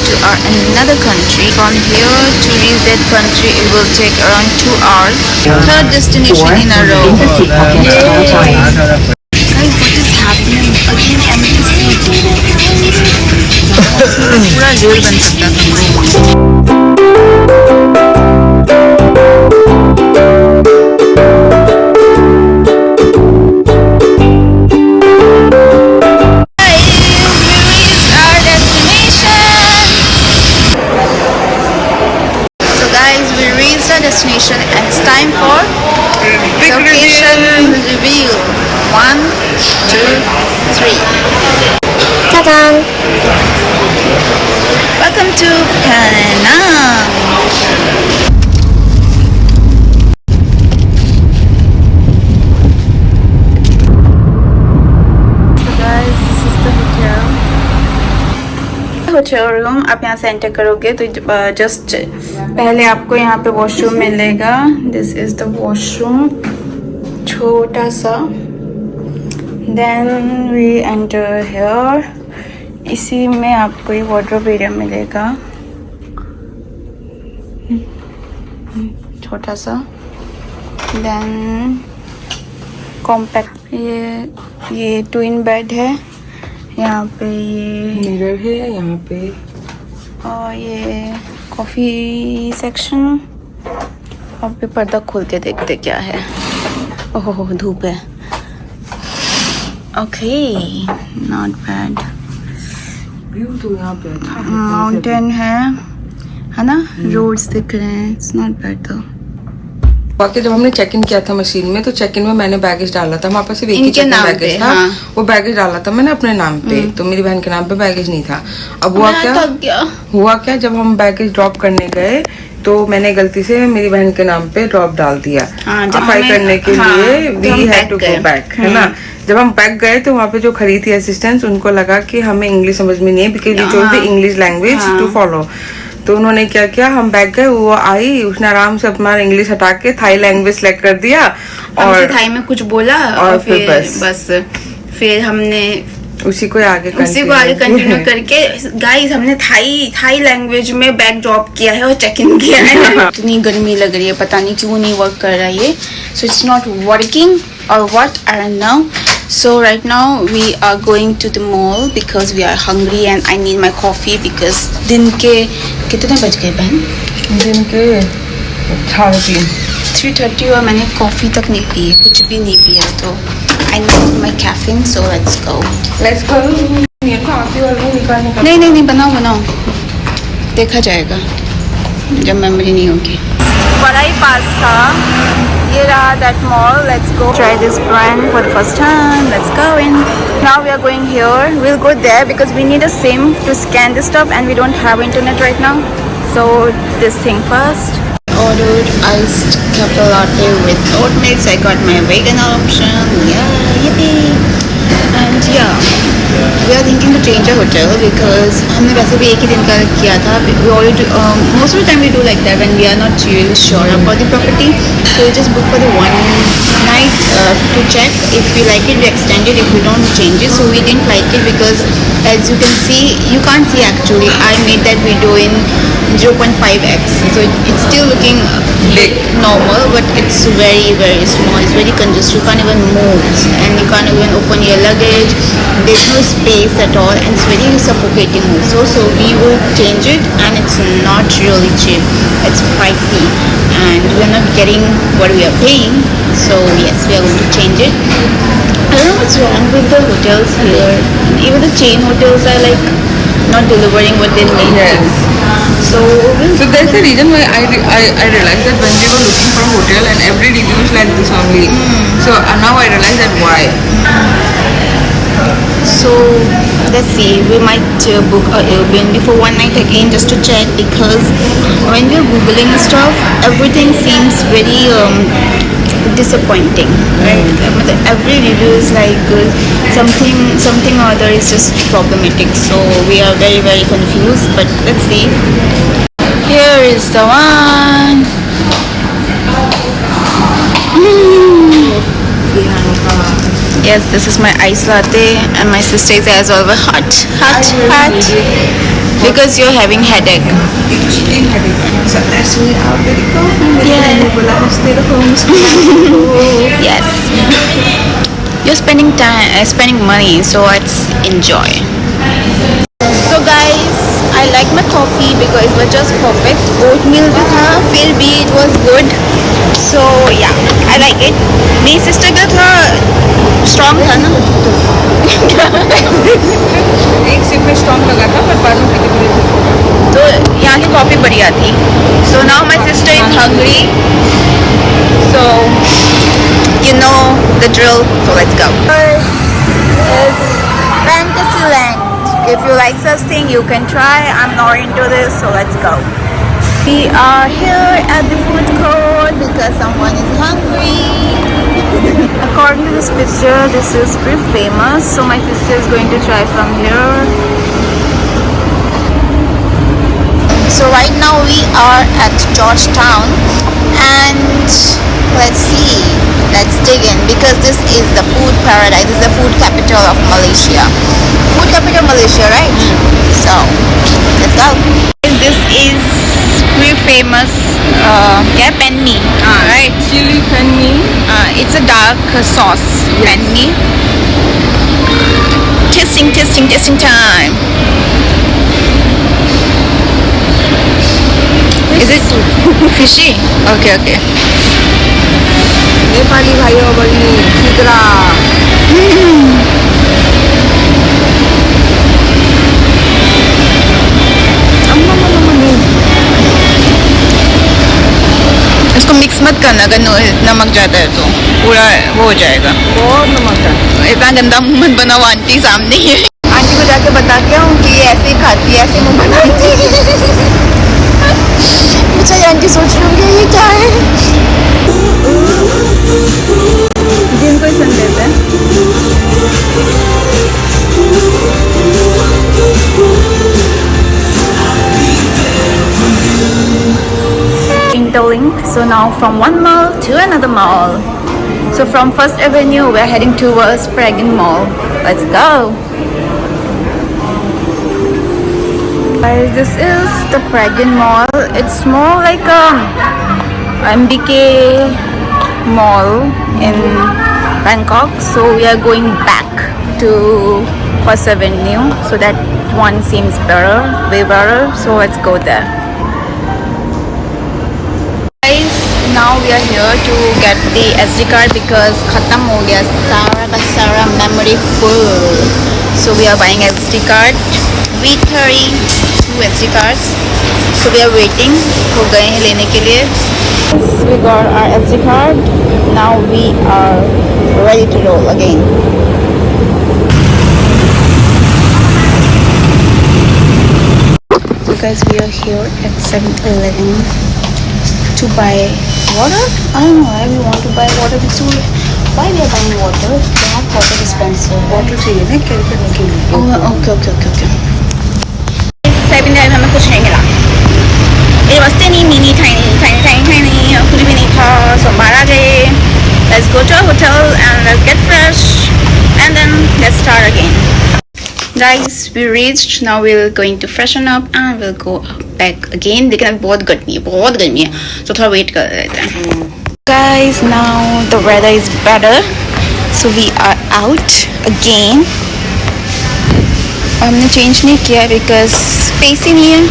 to another country. From here to reach that country, it will take around 2 hours. Third destination in a row. Yay! Guys, what is happening? Again, empty seat. पूरा rail बन सकता था. Destination and it's time for location reveal. 1, 2, 3. Ta-da! Welcome to Penang. So guys, this is the hotel room. आप यहाँ से enter करोगे तो just पहले आपको यहाँ पे वॉशरूम मिलेगा. दिस इज द वॉशरूम, छोटा सा. Then we enter here. इसी में आपको ये वार्डरोब एरिया मिलेगा, छोटा सा. देन कॉम्पैक्ट, ये ट्विन बेड है. यहाँ पे ये मिरर है यहाँ पे, और ये कॉफ़ी सेक्शन. अब भी पर्दा खोल के देखते क्या है. ओह धूप है. Okay, not bad. व्यू तो यहाँ पे माउंटेन है ना. रोड्स दिख रहे हैं. इट्स नॉट बैड दो. बाकी जब हमने चेक इन किया था मशीन में, तो चेक इन में मैंने बैगेज डाला था. वहाँ पर सिर्फ एक ही बैगेज था. हाँ. वो बैगेज डाला था मैंने अपने नाम पे, तो मेरी बहन के नाम पे बैगेज नहीं था. अब हुआ क्या जब हम बैगेज ड्रॉप करने गए तो मैंने गलती से मेरी बहन के नाम पे ड्रॉप डाल दिया. सफाई करने के लिए we had to go back, है ना. जब हम बैक गए तो वहाँ पे जो खड़ी थी असिस्टेंट, उनको लगा कि हमें इंग्लिश समझ में नहीं है, because we told the English language to follow. तो उन्होंने क्या किया, हम बैक गए, वो आई, उसने आराम से अपना इंग्लिश हटा के थाई लैंग्वेज सेलेक्ट कर दिया और थाई में कुछ बोला और फिर बस फिर हमने उसी को आगे कंटिन्यू करके गाइस हमने थाई लैंग्वेज में बैग ड्रॉप किया है और चेक इन किया है. इतनी गर्मी लग रही है, पता नहीं क्यों नहीं वर्क कर रहा है ये. So it's not working or what, I don't know. So right now we are going to the mall because we are hungry and I need my coffee because दिन के कितने बज गए बहन? दिन के 3:30 और मैंने कॉफ़ी तक नहीं पी है, कुछ भी नहीं पिया. तो I need my caffeine, so let's go. नहीं बनाओ देखा जाएगा जब मेमोरी नहीं होगी. बड़ा ही पास था. ये रहा that mall. Let's go try this brand for the first time. Let's go in. Now we are going here. We'll go there because we need a SIM to scan this stuff and we don't have internet right now. So this thing first. Ordered iced cafe latte with oat milk. I got my vegan option. Yeah, yippee. And yeah, we are thinking to change our hotel because हमने वैसे भी एक ही दिन का किया था. We already most of the time we do like that when we are not really sure about the property. So we just book for the one night to check. If we like it, we extend it. If we don't, change it. So we didn't like it because as you can see, you can't see actually. I made that video in 0.5x. So it's still looking big, normal, but it's very small. It's very congested. You can't even move and you can't even open your luggage. There's no space at all and it's very suffocating also. So we will change it and it's not really cheap. It's pricey and we're not getting what we are paying. So yes, we are going to change it. I don't know what's wrong with the hotels here. Even the chain hotels are like not delivering what they need. Yes. So there's a reason why I realized that when we were looking for a hotel and every review is like this only. So now I realize that why. So let's see, we might book a Airbnb for one night again just to check, because when we're googling stuff everything seems very disappointing, right? Every review is like something or other is just problematic, so we are very confused, but let's see. Here is the one. Yes, this is my ice latte and my sister is as well hot. because you're having headache. extreme headache. So that's why out there go. Yeah. Stay at home. Yes. You're spending time, spending money, so let's enjoy. So guys, I like my coffee because it was just perfect. Oatmeal भी था, फिर भी it was good. So yeah, I like it. मेरी sister का था strong था ना. एक सिप में स्ट्रॉन्ग लगा था पर बाद में पीते पीते तो यहाँ की कॉफ़ी बढ़िया थी. So now my sister is hungry. So you know the drill. So let's go. It's Fantasyland. If you like such thing, you can try. I'm not into this, so let's go. We are here at the food court because someone is hungry. According to this picture, this is pretty famous. So my sister is going to try from here. So right now we are at Georgetown and let's see, let's dig in because this is the food paradise. This is the food capital of Malaysia. Food capital Malaysia, right? So let's go. This is pretty famous yeah, pen mee, right? chili pen mee. It's a dark sauce, pen mee. Tasting time. Is it fishy? Okay. Nepali भाइयों बहिनी खिदरा इसको mix मत करना, अगर नमक ज़्यादा है तो पूरा वो हो जाएगा. बहुत नमक है. इतना गंदा मुंह मत बनाओ, आंटी सामने ही है. आंटी को जाके बता के हूँ कि ये ऐसे ही खाती है, ऐसे मुंह बनाती है. मुझे आंटी सोच रही होंगी ये क्या है. जिनको ही सुन लेते हैं. Interlinked. So now from one mall to another mall. So from First Avenue we're heading towards Pragan Mall. Let's go. Guys, this is the Pragan Mall. It's more like a MBK mall in Bangkok. So we are going back to First Avenue. So that one seems better, way better. So let's go there. Guys, now we are here to get the SD card because khatam ho gaya sara memory full. So we are buying SD card. V32 SD cards. So we are waiting. हो गए हैं लेने के लिए. We got our SD card. Now we are ready to roll again. So guys, we are here at 7-Eleven to buy water. I don't know why we want to buy water. So why we are buying water? They have water dispenser. Water चाहिए ना carry करने के लिए. Oh, okay. 7-Eleven हमें कुछ नहीं मिला. It was teeny, tiny. कुछ भी नहीं था. So बाहर आ गए. Let's go to a hotel and let's get fresh and then let's start again. Guys, we reached. Now we're going to freshen up and we'll go back again. लेकिन अभी बहुत गर्मी है. So थोड़ा wait कर लेते हैं. Guys, now the weather is better. So we are out again. हमने चेंज नहीं किया बिकॉज स्पेस ही नहीं है.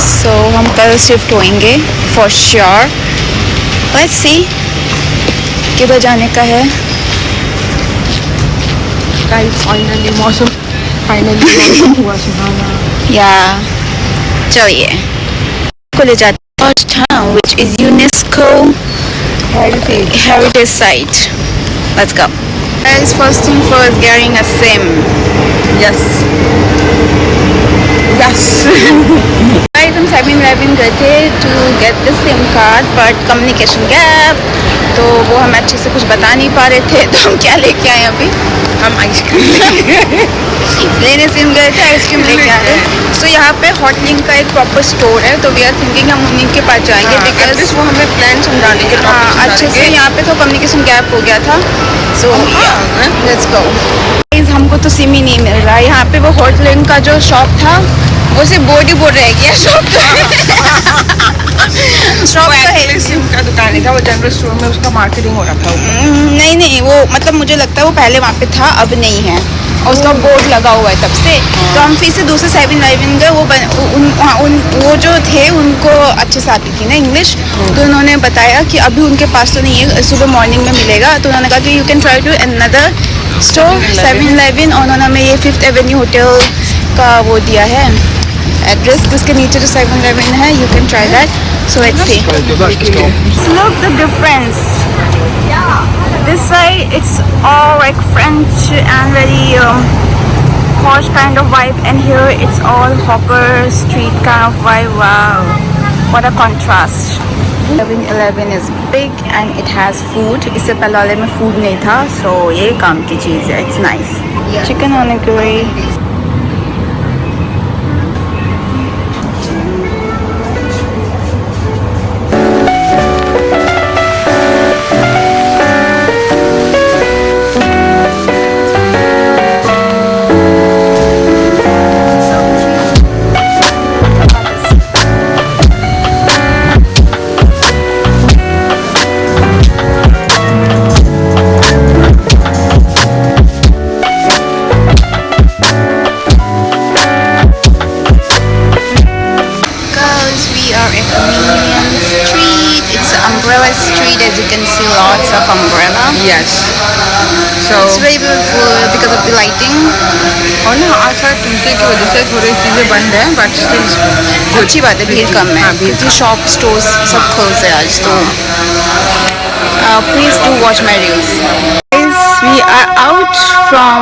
सो हम कल शिफ्ट होएंगे फॉर श्योर. लेट्स सी किधर जाने का है. गाइस मौसम फाइनली हुआ सुहाना. या चलिए को ले जाते हैं Georgetown, which is UNESCO heritage site. Let's go. Guys, first thing first, getting a SIM. Yes. Guys, हम 7-Eleven गए थे to get the SIM card, but communication gap. तो वो हमें अच्छे से कुछ बता नहीं पा रहे थे. तो हम क्या लेके आए अभी? हम आइसक्रीम लेने सिम गए थे, आइसक्रीम लेके आ रहे. तो यहाँ पे हॉटलिंक का एक प्रॉपर स्टोर है. तो वी आर थिंकिंग हम उन्हीं के पास जाएंगे बिकॉज वो हमें प्लान समझाने के. हाँ, अच्छे से. यहाँ पे तो कम्युनिकेशन गैप हो गया था. So let's go. हम हमको तो सिम ही नहीं मिल रहा। यहाँ पे वो हॉटलैंड का जो शॉप था वो सिर्फ बोर्ड ही बोर्ड रह गया, शॉप तो शॉप तो है, सिम का दुकान नहीं था, वो जनरल स्टोर में उसका मार्केटिंग हो रखा है। नहीं नहीं, वो मतलब मुझे लगता है वो पहले वहाँ पे था, अब नहीं है, और उसका बोर्ड लगा हुआ है तब से। तो हम फिर से दूसरे 7-Eleven गए, वो जो थे उनको अच्छे से आती थी ना इंग्लिश, तो उन्होंने बताया कि अभी उनके पास तो नहीं है, सुबह मॉर्निंग में मिलेगा। तो उन्होंने कहा कि you can try to another store 7-Eleven, और उन्होंने हमें ये 5th Avenue होटल का वो दिया है एड्रेस, उसके नीचे जो 7-Eleven है, you can try that. So let's see, look the difference. This side it's all like French and very posh kind of vibe, and here it's all hawker street kind of vibe. Wow, what a contrast. 7-Eleven is big and it has food. इससे पहले वाले में food नहीं था, so ये काम की चीज़ है, it's nice. Chicken onigiri. Umbrella street, as you can see, lots of umbrella. Yes. So It's very beautiful because of the lighting. और ना आज शायद ट्यूसडे की वजह से थोड़ी चीज़ें बंद हैं, बट स्टिल अच्छी बात है, भीड़ कम है, क्योंकि शॉप स्टोर्स सब क्लोज है आज तो। Please do watch my reels. Guys, we are out from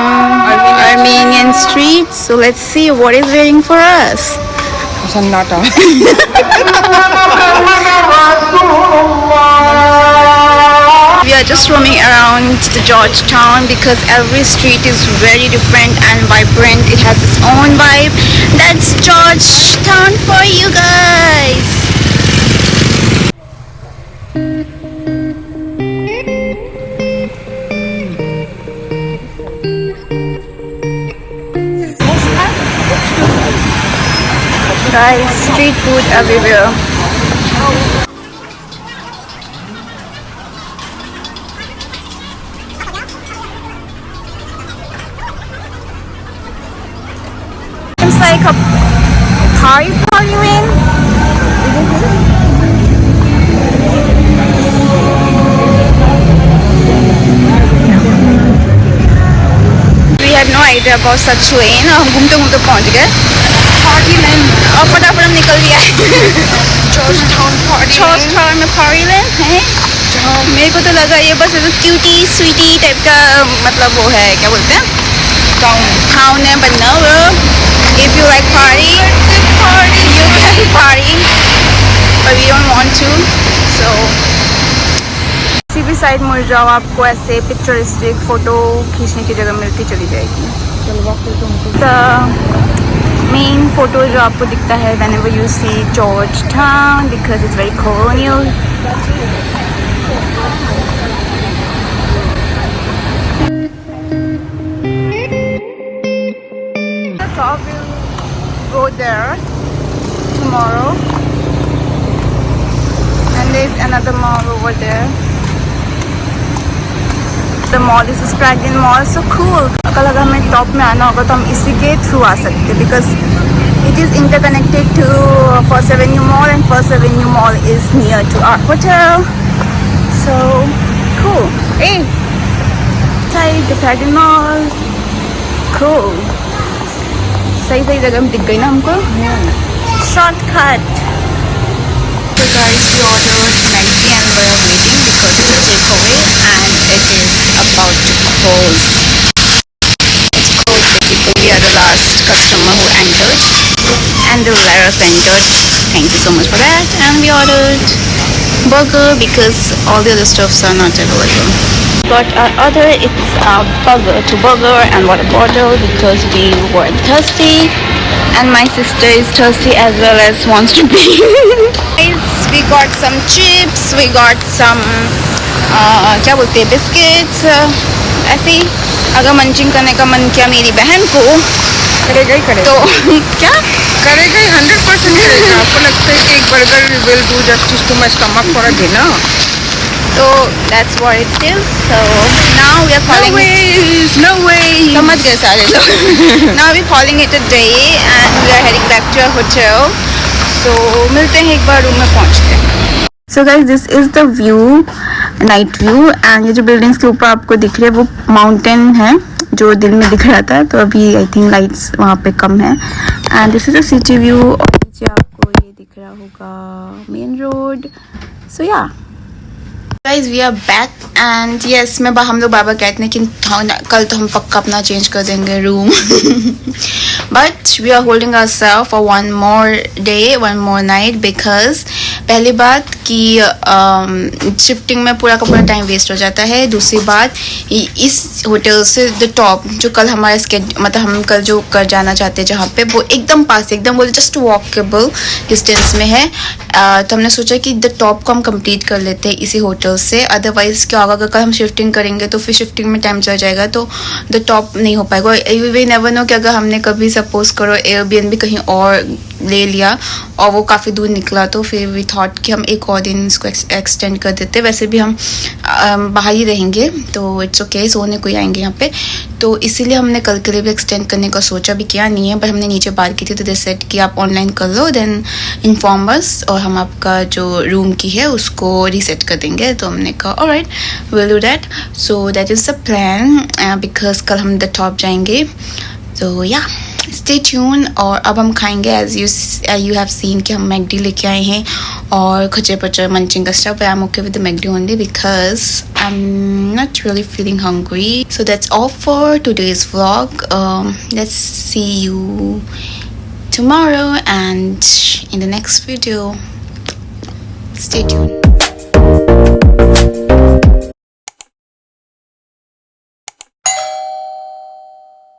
Armenian street, so let's see what is waiting for us. सन्नाटा। We are just roaming around the Georgetown because every street is very different and vibrant. It has its own vibe. That's Georgetown for you guys. Guys, street food everywhere. It's like a party lane. We had no idea about such lane. हम घूमते घूमते पहुंच गए party lane, और फटाफट हम निकल गया। जॉर्जटाउन में party lane है। मेरे को तो लगा ये बस ऐसे क्यूटी स्वीटी टाइप का, मतलब वो है, क्या बोलते हैं, टाउन है, but no bro, if you like party you can party, but we don't want to, so किसी भी साइड मुड़ जाओ आपको ऐसे पिक्चरिस्टिक फोटो खींचने की जगह मिलती चली जाएगी। मेन फोटो जो आपको दिखता है whenever you see Georgetown because it's very colonial. So we'll go there tomorrow, and there's another mall over there. The mall is a Sprague Mall, so cool. कल अगर हमें टॉप में आना होगा तो हम इसी के थ्रू आ सकते हैं because it is interconnected to First Avenue Mall, and First Avenue Mall is near to our hotel. So cool. Hey, side the Sprague Mall. Cool. सही सही जगह में दिख गई ना हमको। Shortcut. So guys, we ordered Maggi and we are waiting because it's a takeaway and it is about to close. It's closed basically. We are the last customer who entered and they let us entered. Thank you so much for that. And we ordered burger because all the other stuffs are not available. Got our order. It's burger and water bottle because we were thirsty. And my sister is thirsty as well as wants to pee. Guys, we got some chips, we got some क्या बोलते हैं, biscuits, ऐसे अगर munching करने का मन किया मेरी बहन को करेगा ही करेगा। तो क्या करेगा ही, 100% करेगा। आपको लगता है कि एक burger will do justice to my stomach for a dinner? तो that's what it is. So now we are calling no way समझ गए सारे लोग। Now we are calling it a day and we are heading back to our hotel. So मिलते हैं एक बार room में पहुंच के। So guys, this is the view, night view, and ये जो बिल्डिंग्स के ऊपर आपको दिख रहे हैं वो माउंटेन है जो दिन में दिख रहा था, तो अभी आई थिंक लाइट्स वहाँ पे कम है। And this is a city view और नीचे आपको ये दिख रहा होगा main road. So yeah guys we are back and yes हम लोग बाबा कहते हैं कि कल तो हम पक्का अपना चेंज कर देंगे room but we are holding ourselves for one more day one more night because पहली बात कि शिफ्टिंग में पूरा का पूरा टाइम वेस्ट हो जाता है। दूसरी बात इस होटल से द टॉप जो कल हमारे मतलब हम कल जो कर जाना चाहते हैं जहाँ पे वो एकदम पास एकदम बोले जस्ट वॉकेबल डिस्टेंस में है। तो हमने सोचा कि द टॉप को हम कंप्लीट कर लेते हैं इसी होटल से। अदरवाइज क्या होगा अगर कल हम शिफ्टिंग करेंगे तो फिर शिफ्टिंग में टाइम चला जाएगा तो द टॉप नहीं हो पाएगा। वी नेवर नो कि अगर हमने कभी सपोज करो एयरबीएनबी कहीं और ले लिया और वो काफ़ी दूर निकला तो फिर वी थॉट कि हम एक और दिन इसको एक्सटेंड कर देते। वैसे भी हम बाहर ही रहेंगे तो इट्स ओके, सोने कोई आएंगे यहाँ पे, तो इसीलिए हमने कल के लिए भी एक्सटेंड करने का सोचा। भी किया नहीं है बट हमने नीचे बात की थी तो दे सेड कि आप ऑनलाइन कर लो देन इन्फॉर्म अस और हम आपका जो रूम की है उसको रीसेट कर देंगे। तो हमने कहा alright will do that. So that is the plan because कल हम द टॉप जाएंगे। तो या स्टे ट्यून। और अब हम खाएंगे एज यू हैव सीन कि हम मैकडी लेके आए हैं और खचे पचे मंचिंग का stuff. I am okay with the McD only because I am not really feeling hungry. So that's all for today's vlog. Let's see you tomorrow and in the next video. Stay tuned.